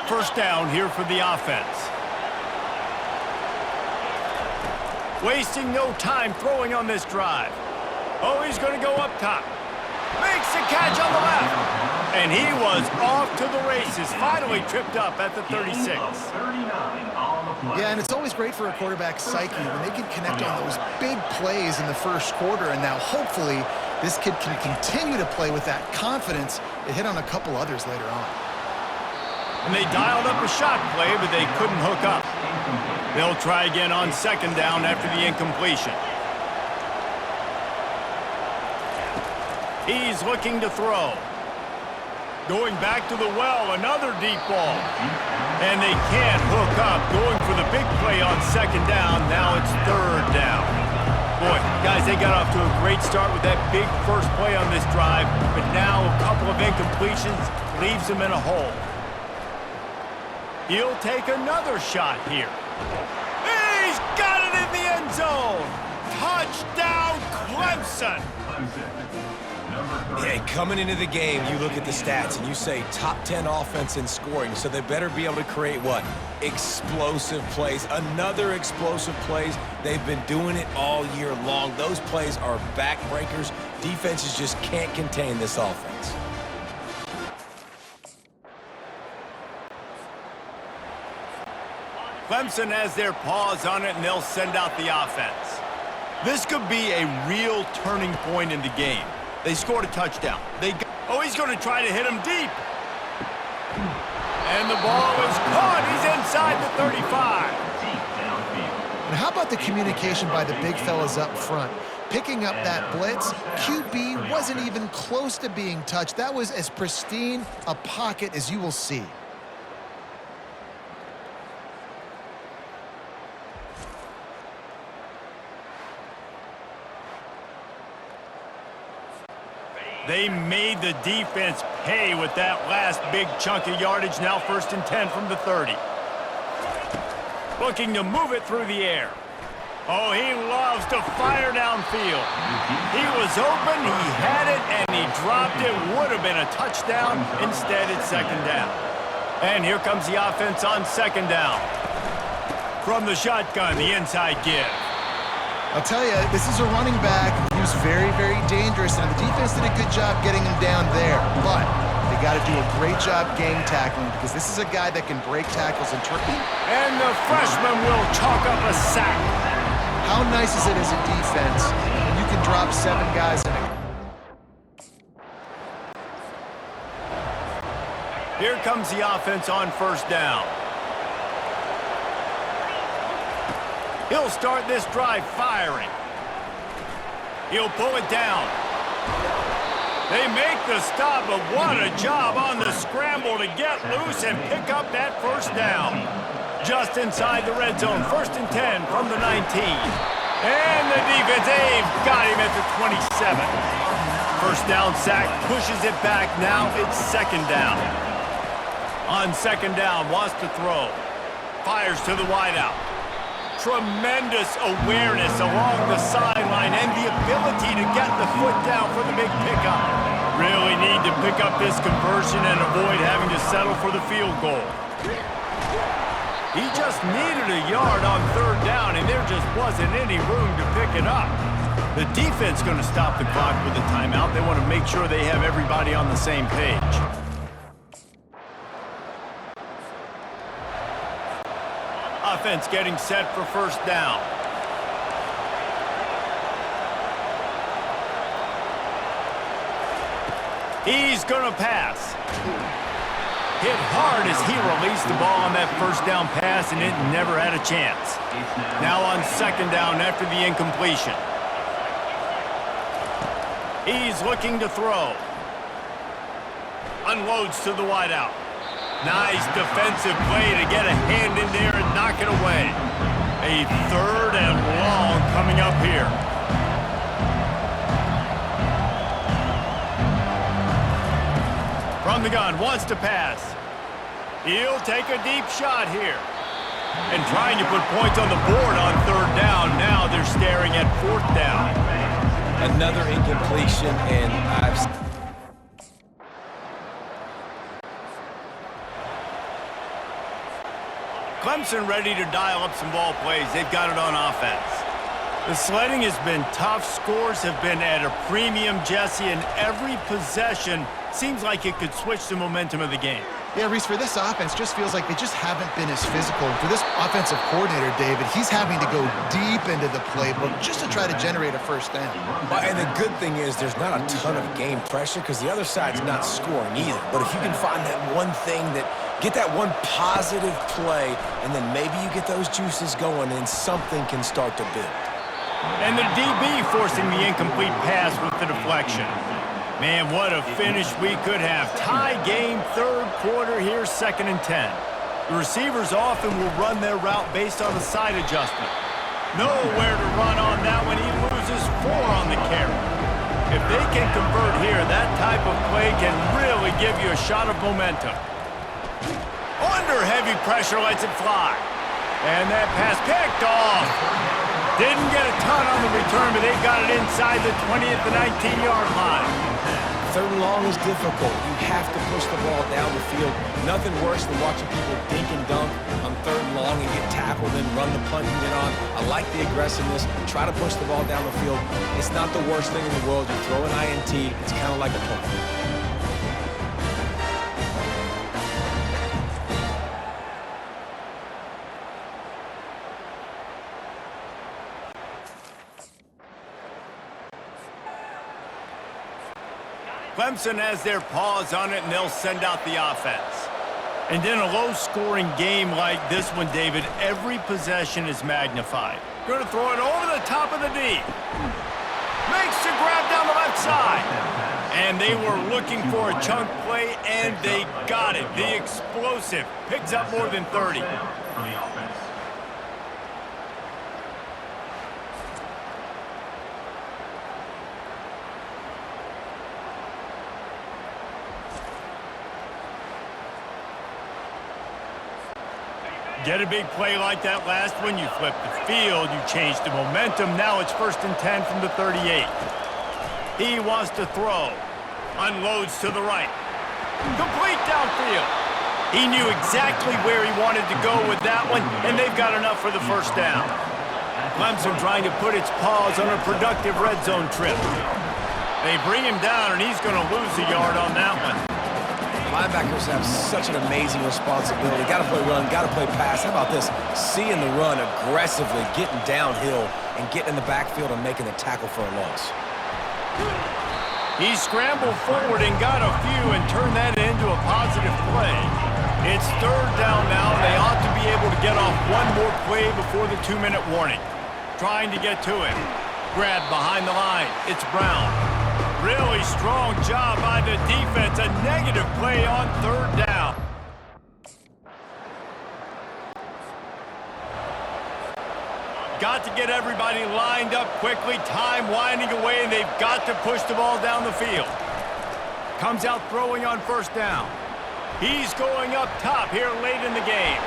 First down here for the offense. Wasting no time throwing on this drive. Oh, he's going to go up top. Makes the catch on the left. And he was off to the races. Finally tripped up at the 36. Yeah, and it's always great for a quarterback's psyche when they can connect on those big plays in the first quarter. And now hopefully this kid can continue to play with that confidence. It hit on a couple others later on. And they dialed up a shot play, but they couldn't hook up. They'll try again on second down after the incompletion. He's looking to throw. Going back to the well, another deep ball. And they can't hook up. Going for the big play on second down. Now it's third down. Boy, guys, they got off to a great start with that big first play on this drive. But now a couple of incompletions leaves them in a hole. He'll take another shot here. He's got it in the end zone. Touchdown, Clemson. Yeah, coming into the game, you look at the stats and you say top 10 offense in scoring, so they better be able to create what? Explosive plays. Another explosive plays. They've been doing it all year long. Those plays are backbreakers. Defenses just can't contain this offense. Clemson has their paws on it, and they'll send out the offense. This could be a real turning point in the game. They scored a touchdown. He's going to try to hit him deep. And the ball is caught. He's inside the 35. And how about the communication by the big fellas up front? Picking up that blitz, QB wasn't even close to being touched. That was as pristine a pocket as you will see. They made the defense pay with that last big chunk of yardage. Now first and 10 from the 30. Looking to move it through the air. Oh, he loves to fire downfield. He was open, he had it, and he dropped it. Would have been a touchdown. Instead, it's second down. And here comes the offense on second down. From the shotgun, the inside give. I'll tell you, this is a running back who's very, very dangerous, and the defense did a good job getting him down there. But they got to do a great job game tackling because this is a guy that can break tackles and trip. And the freshman will chalk up a sack. How nice is it as a defense when you can drop 7 guys in it? Here comes the offense on first down. He'll start this drive firing. He'll pull it down. They make the stop, but what a job on the scramble to get loose and pick up that first down. Just inside the red zone, first and 10 from the 19. And the defense, they've got him at the 27. First down sack, pushes it back. Now it's second down. On second down, wants to throw. Fires to the wideout. Tremendous awareness along the sideline and the ability to get the foot down for the big pickup. Really need to pick up this conversion and avoid having to settle for the field goal. He just needed a yard on third down, and there just wasn't any room to pick it up. The defense going to stop the clock with a timeout. They want to make sure they have everybody on the same page. Offense getting set for first down. He's going to pass. Hit hard as he released the ball on that first down pass, and it never had a chance. Now on second down after the incompletion. He's looking to throw. Unloads to the wideout. Nice defensive play to get a hand in there and knock it away. A third and long coming up here. From the gun, wants to pass. He'll take a deep shot here. And trying to put points on the board on third down. Now they're staring at fourth down. Another incompletion, and Clemson ready to dial up some ball plays. They've got it on offense. The sledding has been tough. Scores have been at a premium, Jesse, and every possession seems like it could switch the momentum of the game. Yeah, Reese, for this offense, just feels like they just haven't been as physical. For this offensive coordinator, David, he's having to go deep into the playbook just to try to generate a first down. And the good thing is there's not a ton of game pressure because the other side's not scoring either. But if you can find that one thing get that one positive play, and then maybe you get those juices going and something can start to build. And the DB forcing the incomplete pass with the deflection. Man, what a finish we could have. Tie game, third quarter here, 2nd and 10. The receivers often will run their route based on the side adjustment. Nowhere to run on that one. He loses 4 on the carry. If they can convert here, that type of play can really give you a shot of momentum. Under heavy pressure, lets it fly. And that pass picked off. Didn't get a ton on the return, but they got it inside the 20 at the 19-yard line. 3rd and long is difficult. You have to push the ball down the field. Nothing worse than watching people dink and dunk on 3rd and long and get tackled and run the punt and get on. I like the aggressiveness. Try to push the ball down the field. It's not the worst thing in the world. You throw an INT. It's kind of like a punt. Clemson has their paws on it, and they'll send out the offense. And in a low-scoring game like this one, David, every possession is magnified. Going to throw it over the top of the D. Makes the grab down the left side. And they were looking for a chunk play, and they got it. The explosive picks up more than 30. Get a big play like that last one, you flip the field, you change the momentum. Now it's 1st and 10 from the 38. He wants to throw. Unloads to the right. Complete downfield. He knew exactly where he wanted to go with that one, and they've got enough for the first down. Clemson trying to put its paws on a productive red zone trip. They bring him down, and he's going to lose a yard on that one. Linebackers have such an amazing responsibility. Got to play run, got to play pass. How about this? Seeing the run aggressively, getting downhill, and getting in the backfield and making the tackle for a loss. He scrambled forward and got a few and turned that into a positive play. It's 3rd down now. They ought to be able to get off one more play before the 2-minute warning. Trying to get to him. Grab behind the line. It's Brown. Really strong job by the defense. A negative play on 3rd down. Got to get everybody lined up quickly. Time winding away, and they've got to push the ball down the field. Comes out throwing on 1st down. He's going up top here late in the game.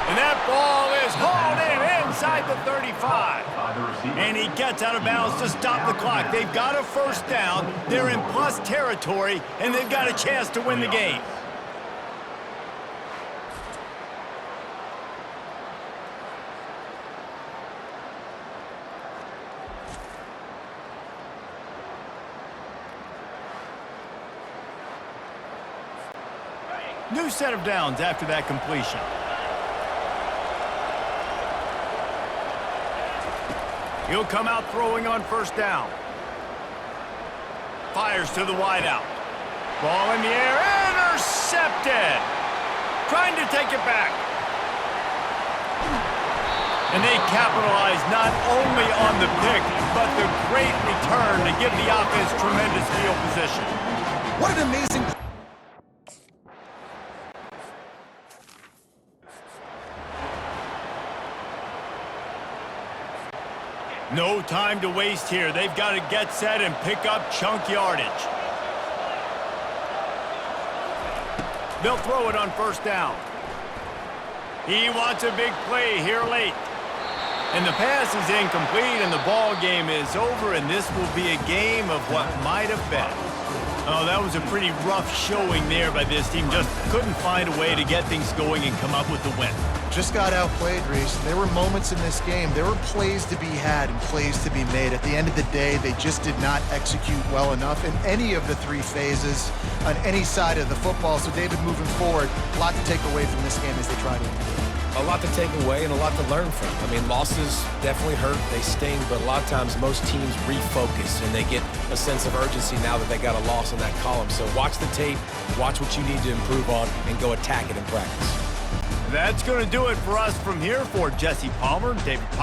And that ball is hauled in inside the 35. And he gets out of bounds to stop the clock. They've got a 1st down. They're in plus territory, and they've got a chance to win the game. New set of downs after that completion. He'll come out throwing on 1st down. Fires to the wideout. Ball in the air, intercepted. Trying to take it back. And they capitalize not only on the pick, but the great return to give the offense tremendous field position. What an amazing... No time to waste here. They've got to get set and pick up chunk yardage. They'll throw it on 1st down. He wants a big play here late. And the pass is incomplete, and the ball game is over, and this will be a game of what might have been. Oh, that was a pretty rough showing there by this team. Just couldn't find a way to get things going and come up with the win. Just got outplayed, Reese. There were moments in this game. There were plays to be had and plays to be made. At the end of the day, they just did not execute well enough in any of the three phases on any side of the football. So, David, moving forward, a lot to take away from this game as they try to improve. A lot to take away and a lot to learn from. I mean, losses definitely hurt, they sting, but a lot of times most teams refocus and they get a sense of urgency now that they got a loss in that column. So watch the tape, watch what you need to improve on, and go attack it in practice. That's going to do it for us from here. For Jesse Palmer, David Powell.